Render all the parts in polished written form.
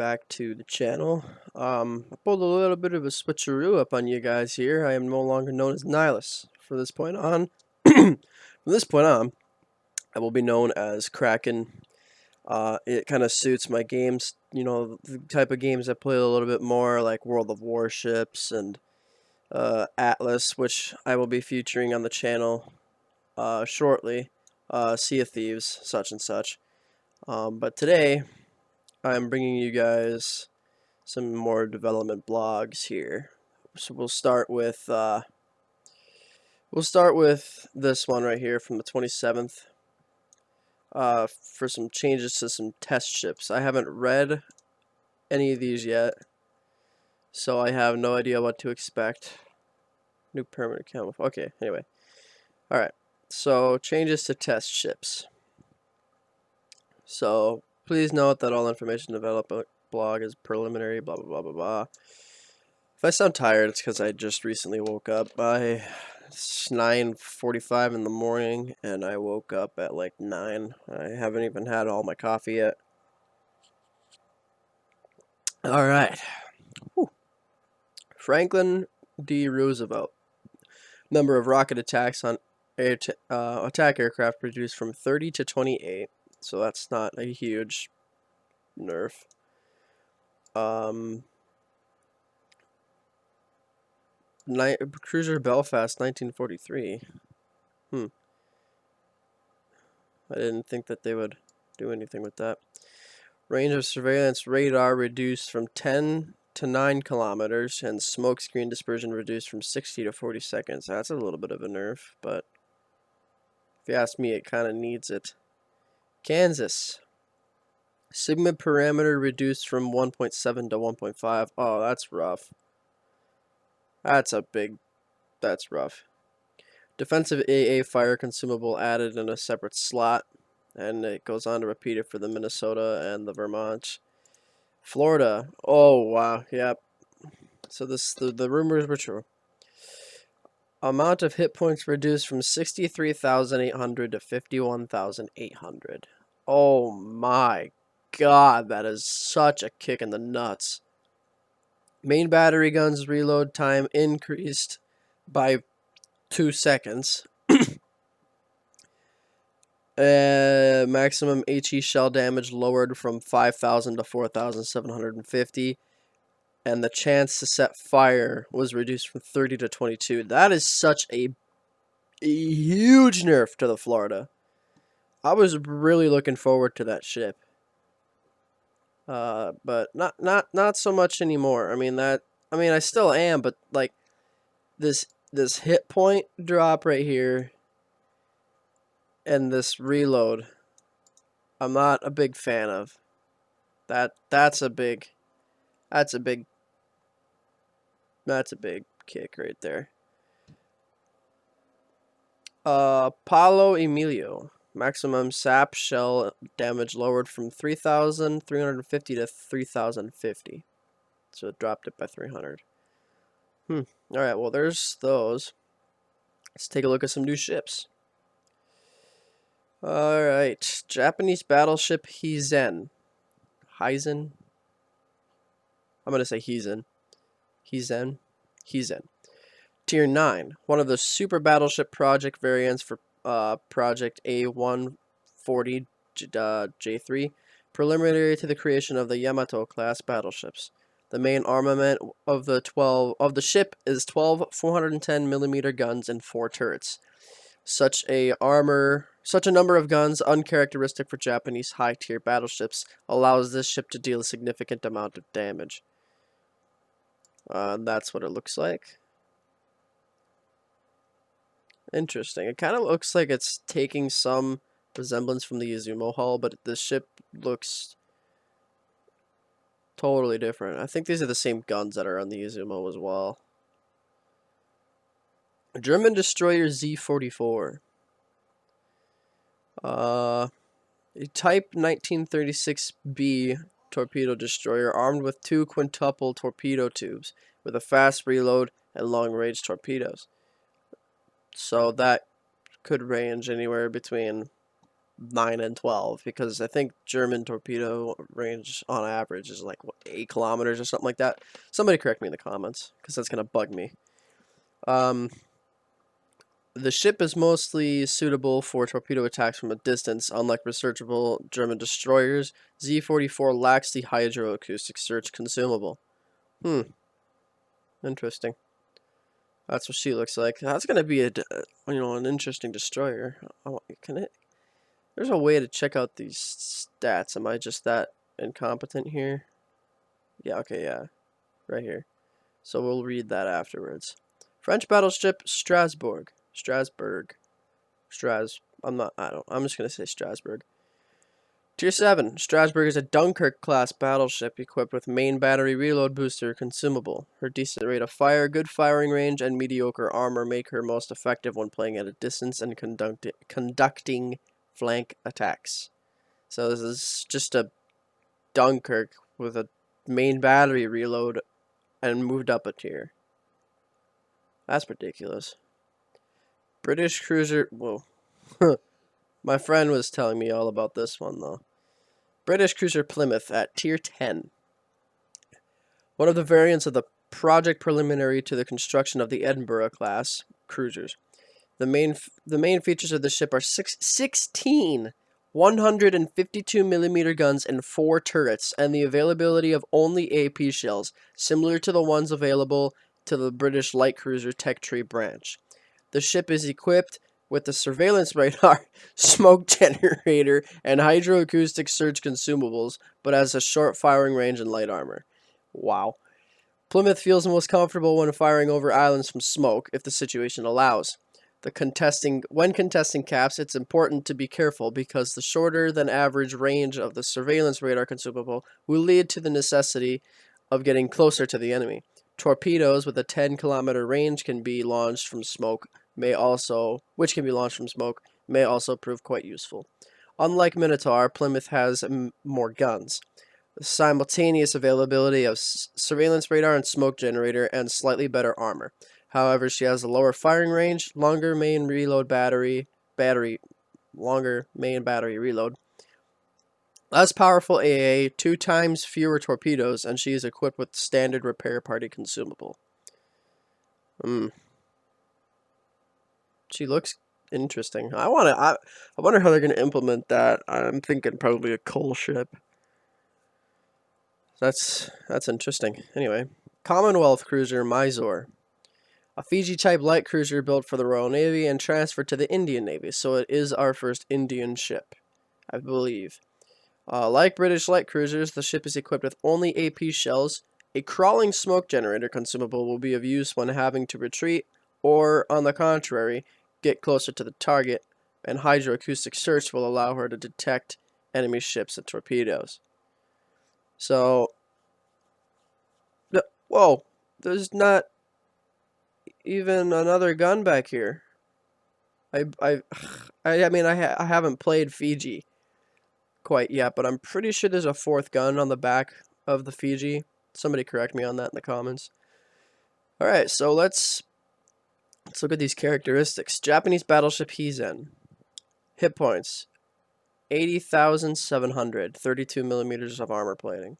back to the channel. I pulled a little bit of a switcheroo up on you guys here. I am no longer known as Nihilus. From this point on, I will be known as Kraken. It kind of suits my games, you know, the type of games I play a little bit more, like World of Warships and Atlas, which I will be featuring on the channel shortly. Sea of Thieves, such and such. But today, I'm bringing you guys some more development blogs here. So we'll start with this one right here from the 27th. For some changes to some test ships. I haven't read any of these yet, so I have no idea what to expect. New permanent camouflage. Okay, anyway. Alright, so changes to test ships. So please note that all information development blog is preliminary, blah blah blah blah blah. If I sound tired, it's because I just recently woke up. It's 9:45 in the morning, and I woke up at like 9. I haven't even had all my coffee yet. Alright. Franklin D. Roosevelt. Number of rocket attacks on attack aircraft reduced from 30 to 28. So that's not a huge nerf. Cruiser Belfast, 1943. I didn't think that they would do anything with that. Range of surveillance radar reduced from 10 to 9 kilometers, and smoke screen dispersion reduced from 60 to 40 seconds. That's a little bit of a nerf, but if you ask me, it kind of needs it. Kansas. Sigma parameter reduced from 1.7 to 1.5. Oh, that's rough. That's rough. Defensive AA fire consumable added in a separate slot, and it goes on to repeat it for the Minnesota and the Vermont. Florida. Oh, wow. Yep. So the rumors were true. Amount of hit points reduced from 63,800 to 51,800. Oh my god, that is such a kick in the nuts. Main battery guns reload time increased by 2 seconds. Maximum HE shell damage lowered from 5,000 to 4,750. And the chance to set fire was reduced from 30 to 22. That is such a huge nerf to the Florida. I was really looking forward to that ship. But not so much anymore. I still am, but like this hit point drop right here and this reload, I'm not a big fan of. That's a big kick right there. Paulo Emilio. Maximum sap shell damage lowered from 3,350 to 3,050. So it dropped it by 300. Alright, well there's those. Let's take a look at some new ships. Alright. Japanese battleship Hizen. I'm gonna say Hizen. Tier 9. One of the super battleship project variants for Project A140 J3, preliminary to the creation of the Yamato class battleships. The main armament of the ship is 12 410mm guns and 4 turrets. Such a number of guns, uncharacteristic for Japanese high-tier battleships, allows this ship to deal a significant amount of damage. That's what it looks like. Interesting. It kind of looks like it's taking some resemblance from the Izumo hull, but the ship looks totally different. I think these are the same guns that are on the Izumo as well. German destroyer Z-44. A Type 1936B torpedo destroyer armed with 2 quintuple torpedo tubes with a fast reload and long-range torpedoes. So that could range anywhere between 9 and 12, because I think German torpedo range on average is like, what, 8 kilometers or something like that. Somebody correct me in the comments, because that's going to bug me. The ship is mostly suitable for torpedo attacks from a distance. Unlike researchable German destroyers, Z-44 lacks the hydroacoustic search consumable. Interesting. That's what she looks like. That's gonna be an interesting destroyer. Can it? There's a way to check out these stats. Am I just that incompetent here? Yeah. Okay. Yeah. Right here. So we'll read that afterwards. French battleship Strasbourg. I'm just gonna say Strasbourg. Tier 7. Strasbourg is a Dunkirk class battleship equipped with main battery reload booster consumable. Her decent rate of fire, good firing range, and mediocre armor make her most effective when playing at a distance and conducting flank attacks. So this is just a Dunkirk with a main battery reload and moved up a tier. That's ridiculous. British cruiser... Whoa. My friend was telling me all about this one, though. British cruiser Plymouth at tier 10. One of the variants of the project preliminary to the construction of the Edinburgh class cruisers. The main features of the ship are 16 152mm guns and 4 turrets, and the availability of only AP shells, similar to the ones available to the British light cruiser Tech Tree branch. The ship is equipped with the surveillance radar, smoke generator, and hydroacoustic search consumables, but has a short firing range and light armor. Wow. Plymouth feels most comfortable when firing over islands from smoke, if the situation allows. When contesting caps, it's important to be careful because the shorter than average range of the surveillance radar consumable will lead to the necessity of getting closer to the enemy. Torpedoes with a 10-kilometer range can be launched from smoke, may also prove quite useful. Unlike Minotaur, Plymouth has more guns. The simultaneous availability of surveillance radar and smoke generator, and slightly better armor. However, she has a lower firing range, longer main battery reload, less powerful AA, 2 times fewer torpedoes, and she is equipped with standard repair party consumable. She looks interesting. I wonder how they're going to implement that. I'm thinking probably a coal ship. That's interesting. Anyway, Commonwealth cruiser Mysore. A Fiji-type light cruiser built for the Royal Navy and transferred to the Indian Navy, so it is our first Indian ship, I believe. Like British light cruisers, the ship is equipped with only AP shells. A crawling smoke generator consumable will be of use when having to retreat, or, on the contrary, get closer to the target, and hydroacoustic search will allow her to detect enemy ships and torpedoes. So, whoa, there's not even another gun back here. I mean, I haven't played Fiji quite yet, but I'm pretty sure there's a 4th gun on the back of the Fiji. Somebody correct me on that in the comments. Alright, so let's look at these characteristics. Japanese battleship Hizen. Hit points. 80,700. 32 millimeters of armor plating.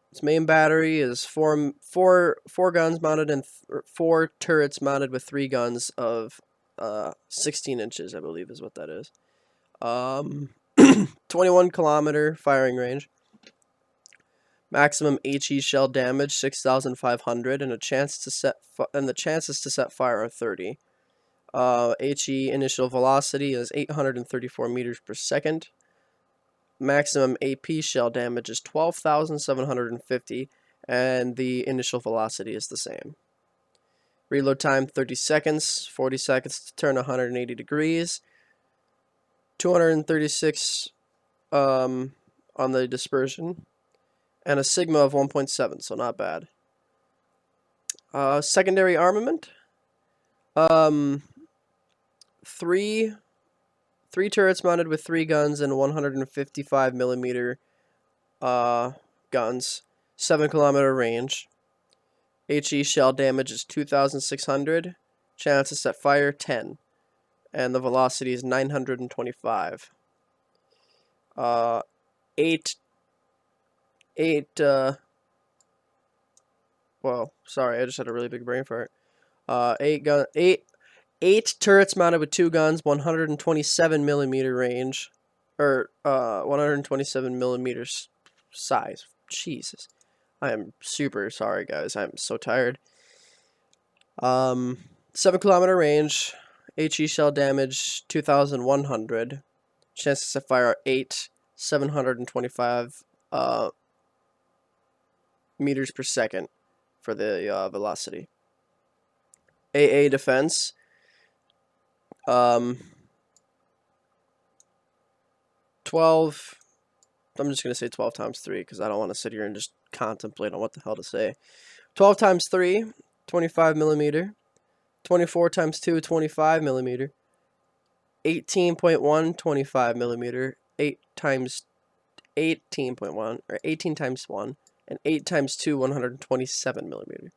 Its main battery is four guns mounted and 4 turrets mounted with 3 guns of 16 inches, I believe is what that is. 21 kilometer firing range. Maximum HE shell damage 6,500, and the chances to set fire are 30. HE initial velocity is 834 meters per second. Maximum AP shell damage is 12,750, and the initial velocity is the same. Reload time 30 seconds, 40 seconds to turn 180 degrees, 236 on the dispersion, and a sigma of 1.7, so not bad. Secondary armament, 3 turrets mounted with 3 guns and 155 millimeter guns, 7 kilometer range. HE shell damage is 2,600. Chance to set fire 10, and the velocity is 925. Well, sorry, I just had a really big brain fart. 8 turrets mounted with 2 guns, 127 millimeter range, or 127 millimeters size. Jesus, I am super sorry, guys. I'm so tired. 7-kilometer range, HE shell damage 2,100. Chances to fire 8, 725 meters per second for the velocity. AA defense. 12. I'm just going to say 12 times 3 because I don't want to sit here and just contemplate on what the hell to say. 12 times 3, 25 millimeter. 24 times 2, 25 millimeter. 18.1, 25 millimeter. 8 times 18.1, or 18 times 1. And 8 times 2, 127 millimeter.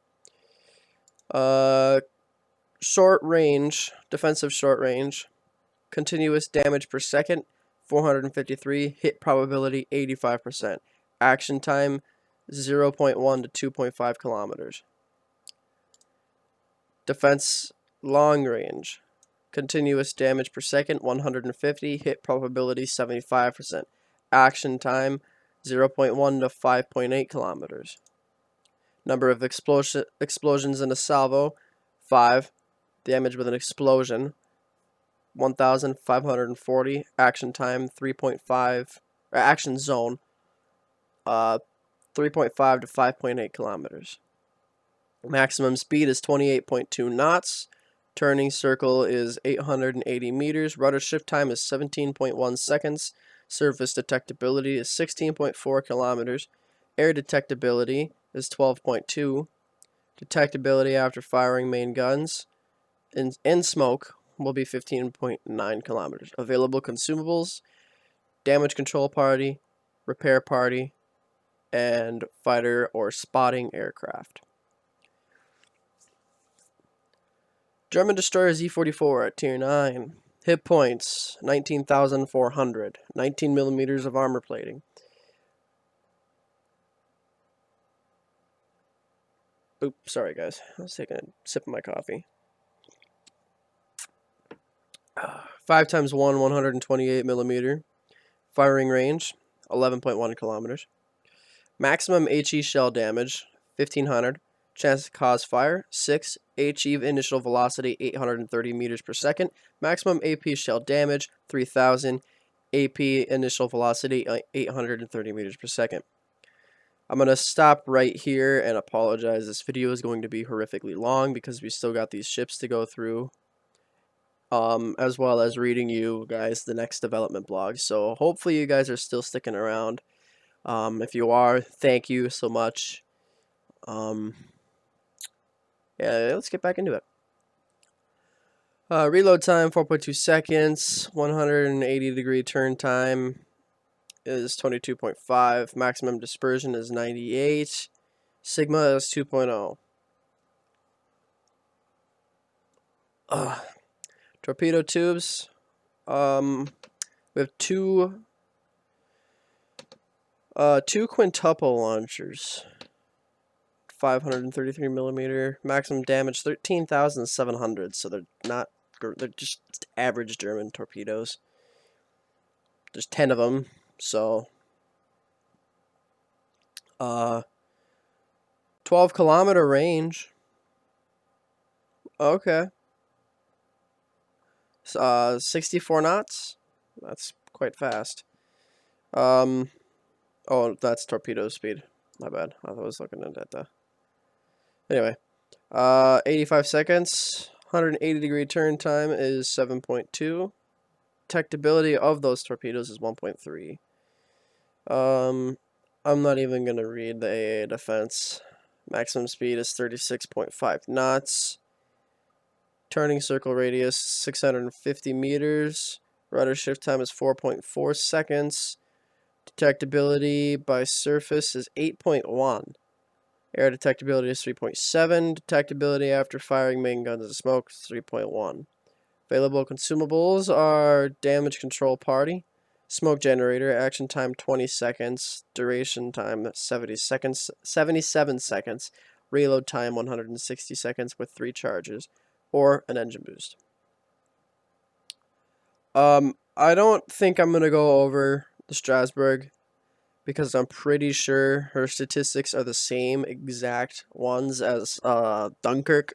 Short range, defensive short range. Continuous damage per second, 453. Hit probability, 85%. Action time, 0.1 to 2.5 kilometers. Defense long range. Continuous damage per second, 150. Hit probability, 75%. Action time, 0.1 to 5.8 kilometers. Number of explosions in a salvo, 5. Damage with an explosion, 1,540. Action time, 3.5. Action zone, 3.5 to 5.8 kilometers. Maximum speed is 28.2 knots. Turning circle is 880 meters. Rudder shift time is 17.1 seconds. Surface detectability is 16.4 kilometers. Air detectability is 12.2. Detectability after firing main guns in smoke will be 15.9 kilometers. Available consumables: damage control party, repair party, and fighter or spotting aircraft. German destroyer Z-44 at tier 9. Hit points 19,400. 19 millimeters of armor plating. Oops, sorry guys. I was taking a sip of my coffee. 5 times 1, 128 millimeter. Firing range, 11.1 kilometers. Maximum HE shell damage, 1,500. Chance to cause fire, 6. HE initial velocity, 830 meters per second. Maximum AP shell damage, 3,000. AP initial velocity, 830 meters per second. I'm going to stop right here and apologize. This video is going to be horrifically long because we still got these ships to go through. As well as reading you guys the next development blog. So hopefully you guys are still sticking around. If you are, thank you so much. Yeah, let's get back into it. Reload time, 4.2 seconds. 180 degree turn time is 22.5. Maximum dispersion is 98. Sigma is 2.0. Torpedo tubes. We have two quintuple launchers. 533 millimeter. Maximum damage 13,700. So they're not. They're just average German torpedoes. There's 10 of them. So 12-kilometer range. Okay. 64 knots. That's quite fast. Oh, that's torpedo speed. My bad. I was looking at that. Anyway, 85 seconds. 180 degree turn time is 7.2. Detectability of those torpedoes is 1.3. I'm not even gonna read the AA defense. Maximum speed is 36.5 knots. Turning circle radius 650 meters. Rudder shift time is 4.4 seconds. Detectability by surface is 8.1. Air detectability is 3.7. Detectability after firing main guns of smoke is 3.1. Available consumables are damage control party, smoke generator, action time 20 seconds, duration time 77 seconds, reload time 160 seconds with 3 charges, or an engine boost. I don't think I'm going to go over the Strasbourg because I'm pretty sure her statistics are the same exact ones as Dunkirk,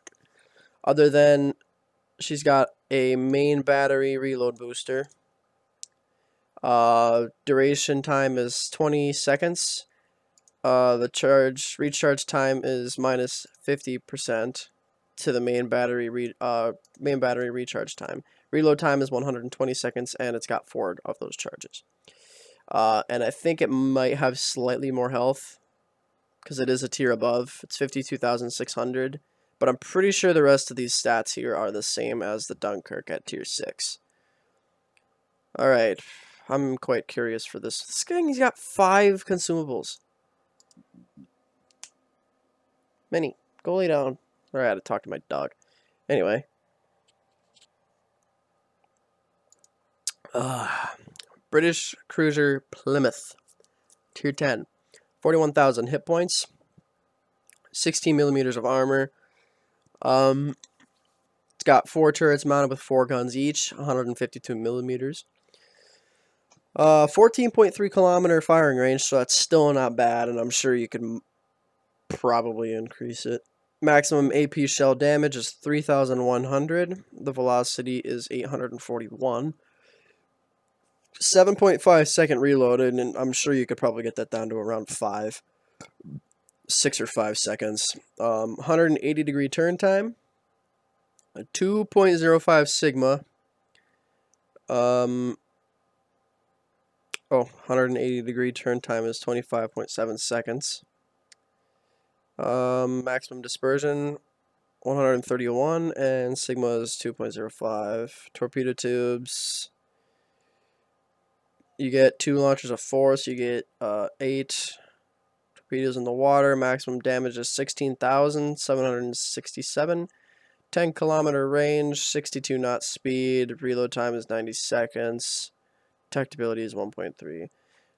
other than she's got a main battery reload booster. Duration time is 20 seconds. The recharge time is minus 50% to the main battery recharge time. Reload time is 120 seconds, and it's got 4 of those charges. And I think it might have slightly more health because it is a tier above. It's 52,600, but I'm pretty sure the rest of these stats here are the same as the Dunkirk at tier 6. Alright, I'm quite curious for this. This guy's got 5 consumables. Minnie, go lay down. Or I had to talk to my dog. Anyway. British Cruiser Plymouth. Tier 10. 41,000 hit points. 16 millimeters of armor. It's got 4 turrets mounted with 4 guns each. 152 millimeters. 14.3 kilometer firing range, so that's still not bad, and I'm sure you could probably increase it. Maximum AP shell damage is 3,100. The velocity is 841. 7.5 second reloaded, and I'm sure you could probably get that down to around 6 or 5 seconds. 180 degree turn time. A 2.05 sigma. 180 degree turn time is 25.7 seconds. Maximum dispersion 131, and sigma is 2.05. Torpedo tubes, you get 2 launchers of 4, so you get 8 torpedoes in the water. Maximum damage is 16,767. 10 kilometer range, 62 knot speed. Reload time is 90 seconds. Detectability is 1.3.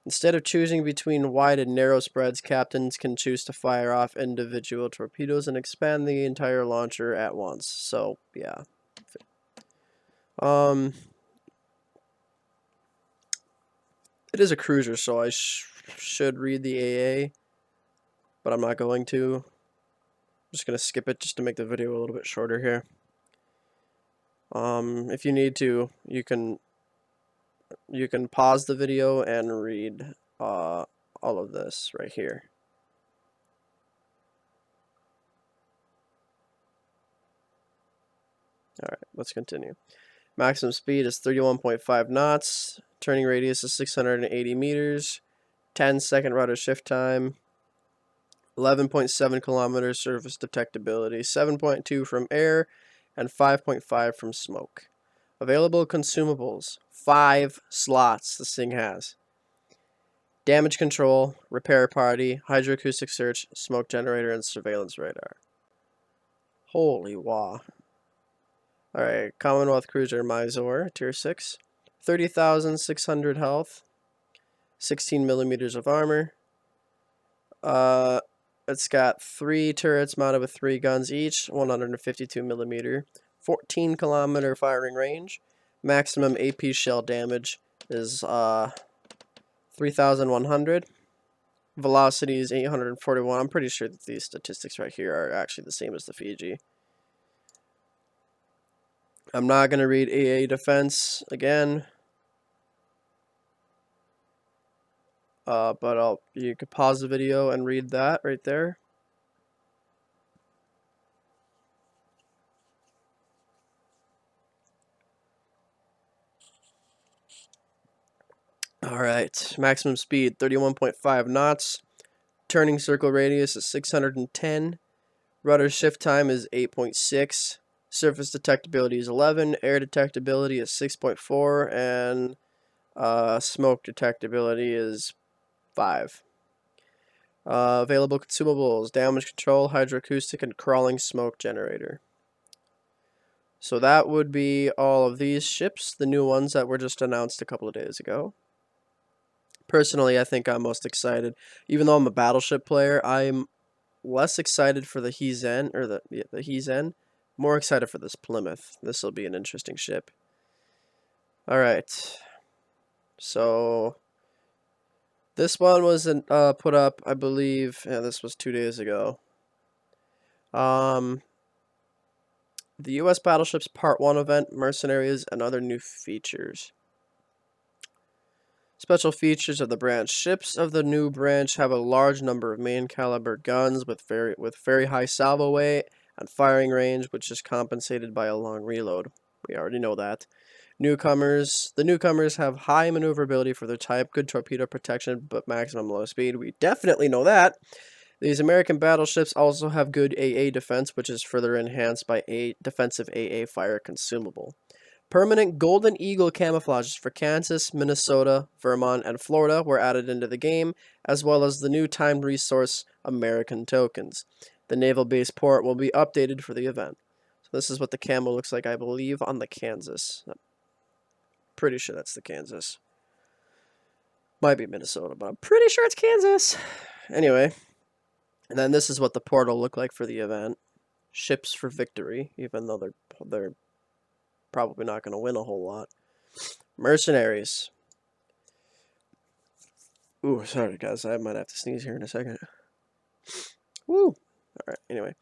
Instead of choosing between wide and narrow spreads, captains can choose to fire off individual torpedoes and expand the entire launcher at once. So, yeah. It is a cruiser, so I should read the AA, but I'm not going to. I'm just going to skip it just to make the video a little bit shorter here. If you need to, you can pause the video and read all of this right here. Alright, let's continue. Maximum speed is 31.5 knots. Turning radius is 680 meters. 10-second rudder shift time. 11.7 kilometers surface detectability. 7.2 from air and 5.5 from smoke. Available consumables. 5 slots this thing has. Damage control, repair party, hydroacoustic search, smoke generator, and surveillance radar. Holy wah. Alright, Commonwealth Cruiser Mysore, Tier 6. 30,600 health. 16 millimeters of armor. It's got 3 turrets mounted with 3 guns each, 152 millimeter. 14 kilometer firing range. Maximum AP shell damage is 3,100. Velocity is 841. I'm pretty sure that these statistics right here are actually the same as the Fiji. I'm not going to read AA defense again. But you could pause the video and read that right there. Alright, maximum speed 31.5 knots. Turning circle radius is 610. Rudder shift time is 8.6. Surface detectability is 11. Air detectability is 6.4. And smoke detectability is 5. Available consumables: damage control, hydroacoustic, and crawling smoke generator. So that would be all of these ships, the new ones that were just announced a couple of days ago. Personally, I think I'm most excited. Even though I'm a battleship player, I'm less excited for the Hezen, or the Hezen. More excited for this Plymouth. This will be an interesting ship. Alright. So this one was put up, I believe, yeah, this was 2 days ago. The U.S. Battleships Part 1 event, mercenaries, and other new features. Special features of the branch. Ships of the new branch have a large number of main caliber guns with very high salvo weight and firing range, which is compensated by a long reload. We already know that. Newcomers. The newcomers have high maneuverability for their type, good torpedo protection, but maximum low speed. We definitely know that. These American battleships also have good AA defense, which is further enhanced by a defensive AA fire consumable. Permanent Golden Eagle camouflages for Kansas, Minnesota, Vermont, and Florida were added into the game, as well as the new timed resource American tokens. The naval base port will be updated for the event. So this is what the camo looks like, I believe, on the Kansas. I'm pretty sure that's the Kansas. Might be Minnesota, but I'm pretty sure it's Kansas. Anyway, and then this is what the port will look like for the event. Ships for victory, even though they're probably not going to win a whole lot. Mercenaries. Ooh, sorry guys, I might have to sneeze here in a second. Woo! Alright, anyway.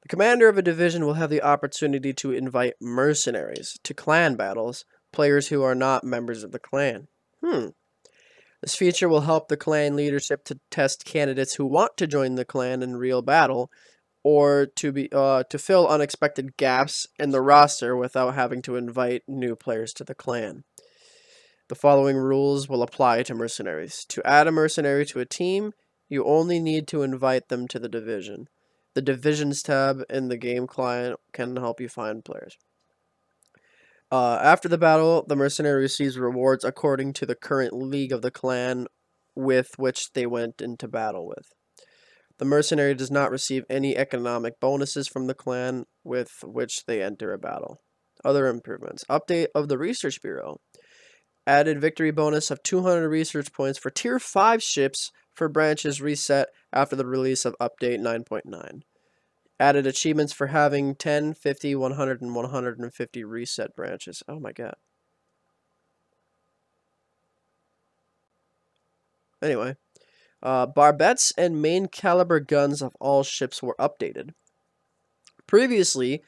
The commander of a division will have the opportunity to invite mercenaries to clan battles, players who are not members of the clan. This feature will help the clan leadership to test candidates who want to join the clan in real battle, or to fill unexpected gaps in the roster without having to invite new players to the clan. The following rules will apply to mercenaries. To add a mercenary to a team, you only need to invite them to the division. The Divisions tab in the game client can help you find players. After the battle, the mercenary receives rewards according to the current league of the clan with which they went into battle with. The mercenary does not receive any economic bonuses from the clan with which they enter a battle. Other improvements. Update of the Research Bureau. Added victory bonus of 200 research points for Tier 5 ships for branches reset after the release of Update 9.9. Added achievements for having 10, 50, 100, and 150 reset branches. Oh my god. Anyway. Barbettes and main caliber guns of all ships were updated. Previously,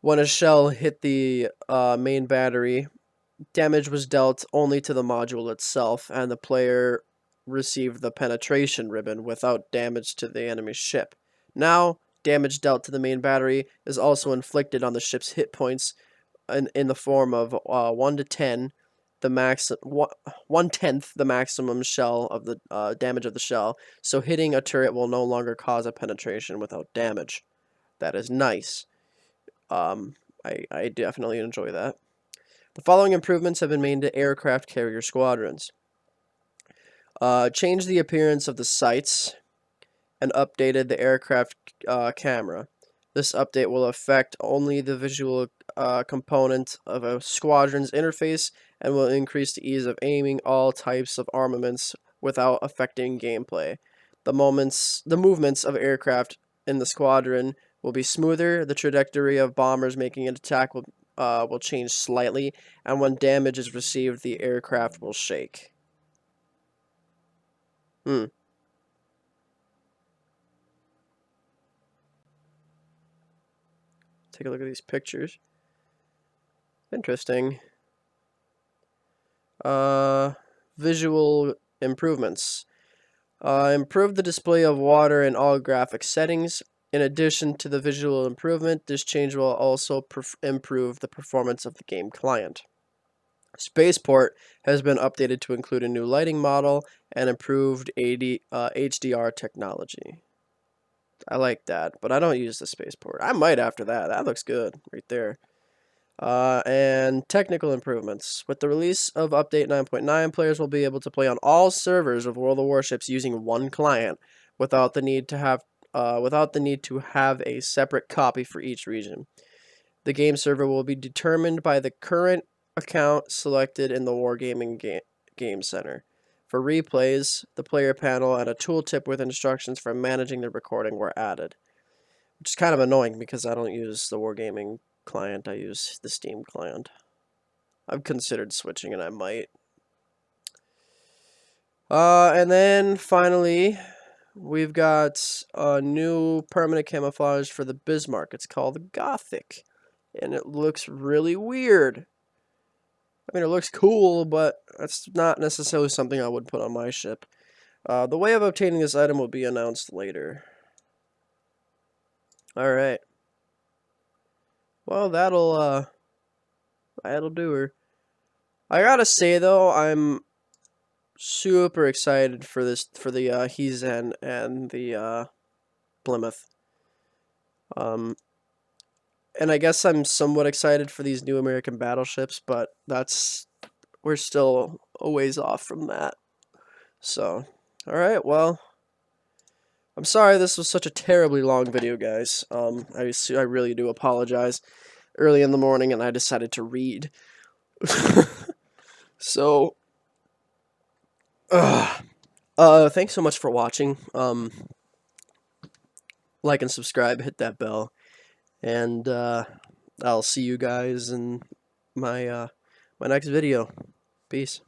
when a shell hit the main battery, damage was dealt only to the module itself, and the player received the penetration ribbon without damage to the enemy ship. Now, damage dealt to the main battery is also inflicted on the ship's hit points in the form of 1 to 10, the max 1/10 the maximum shell of the damage of the shell. So hitting a turret will no longer cause a penetration without damage. That is nice. I definitely enjoy that. The following improvements have been made to aircraft carrier squadrons. Changed the appearance of the sights and updated the aircraft camera. This update will affect only the visual component of a squadron's interface and will increase the ease of aiming all types of armaments without affecting gameplay. The movements of aircraft in the squadron will be smoother. The trajectory of bombers making an attack will change slightly, and when damage is received, the aircraft will shake. Take a look at these pictures. Interesting. Visual improvements. Improve the display of water in all graphic settings. In addition to the visual improvement, this change will also improve the performance of the game client. Spaceport has been updated to include a new lighting model and improved HDR technology. I like that, but I don't use the spaceport. I might after that. That looks good right there. And technical improvements. With the release of Update 9.9, players will be able to play on all servers of World of Warships using one client without the need to have a separate copy for each region. The game server will be determined by the current account selected in the Wargaming game center. For replays, the player panel and a tooltip with instructions for managing the recording were added. Which is kind of annoying because I don't use the Wargaming client, I use the Steam client. I've considered switching and I might. And then finally, we've got a new permanent camouflage for the Bismarck. It's called Gothic. And it looks really weird. I mean, it looks cool, but that's not necessarily something I would put on my ship. The way of obtaining this item will be announced later. Alright. Well, that'll do her. I gotta say, though, I'm super excited for the Hezen and the Plymouth. And I guess I'm somewhat excited for these new American battleships, but we're still a ways off from that. So, alright, well, I'm sorry this was such a terribly long video, guys. I really do apologize. Early in the morning, and I decided to read. So, thanks so much for watching. Like and subscribe, hit that bell, and I'll see you guys in my my next video. Peace.